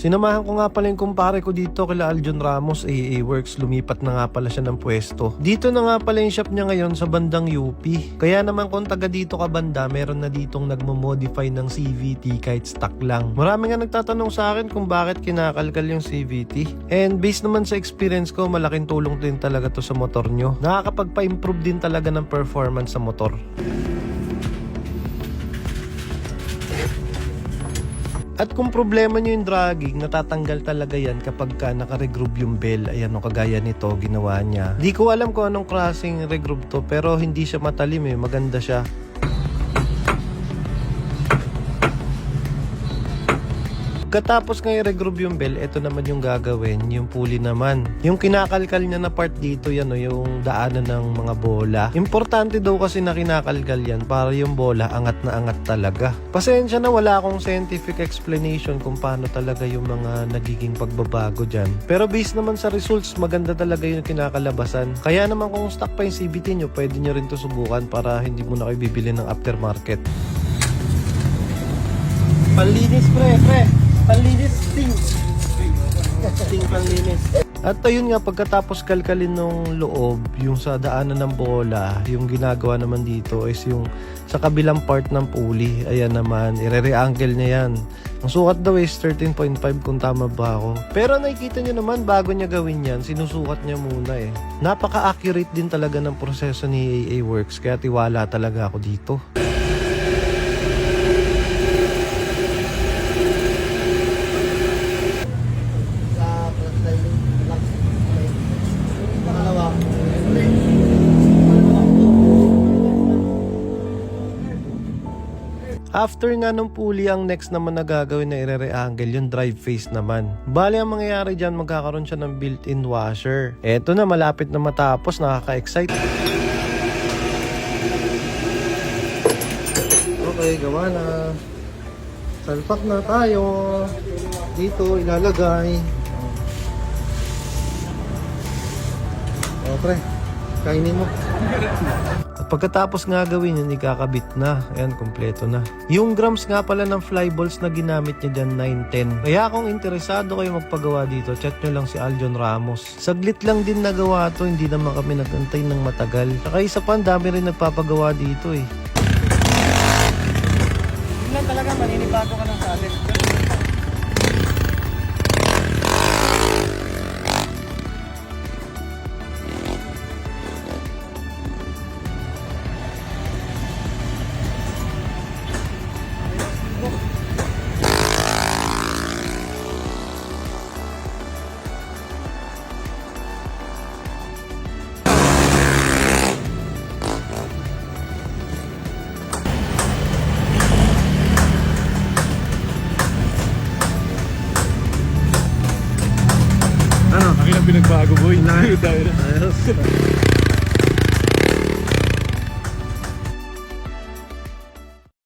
Sinamahan ko nga pala yung kumpare ko dito kila Aljon Ramos, AAA Works. Lumipat na nga pala siya ng pwesto. Dito na nga pala yung shop niya ngayon sa bandang UP. Kaya naman kung taga dito ka banda, meron na ditong nagmo-modify ng CVT kahit stock lang. Marami nga nagtatanong sa akin kung bakit kinakalkal yung CVT. And based naman sa experience ko, malaking tulong din talaga to sa motor nyo. Nakakapagpa-improve din talaga ng performance sa motor. At kung problema nyo yung dragging, natatanggal talaga yan kapag ka naka-regroove yung bell. Ayan o, kagaya nito, ginawa niya. Di ko alam kung anong klaseng regroove to, pero hindi siya matalim eh, maganda siya. Katapos nga i-regroove yung bell, ito naman yung gagawin, yung pulley naman. Yung kinakalkal niya na part dito, yan o, yung daanan ng mga bola. Importante daw kasi na kinakalkal yan para yung bola angat na angat talaga. Pasensya na wala akong scientific explanation kung paano talaga yung mga nagiging pagbabago dyan. Pero based naman sa results, maganda talaga yung kinakalabasan. Kaya naman kung stock pa yung CVT nyo, pwede nyo rin to subukan para hindi mo na kayo bibili ng aftermarket. Panlinis pre. Panlinis Sting panlinis. At ayun nga, pagkatapos kalkalin nung loob, yung sa daanan ng bola, yung ginagawa naman dito is yung sa kabilang part ng pulley. Ayan naman, ire-re-angle niya yan. Ang sukat daw is 13.5 kung tama ba ako. Pero nakikita nyo naman, bago niya gawin yan, sinusukat niya muna eh. Napaka-accurate din talaga ng proseso ni AAA Works, kaya tiwala talaga ako dito. After nga nung pulley, ang next naman na gagawin na ire-re-angle, yung drive face naman. Bali, ang mangyayari dyan, magkakaroon siya ng built-in washer. Eto na, malapit na matapos, nakaka-excite. Okay, gawa na. Salpak na tayo. Dito, ilalagay. O, pre, kainin mo. At pagkatapos nga gawin yun, ikakabit na. Ayan, kompleto na. Yung grams nga pala ng fly balls na ginamit niya dyan, 910. Kaya kung interesado kayo magpagawa dito, chat nyo lang si Aljon Ramos. Saglit lang din nagawa to, hindi naman kami nagantay ng matagal. Saka isa pa, ang dami rin nagpapagawa dito eh. Tingnan talaga, maninibago ka ng salit. Ano? Akin ang pinagbago boy. Ayos.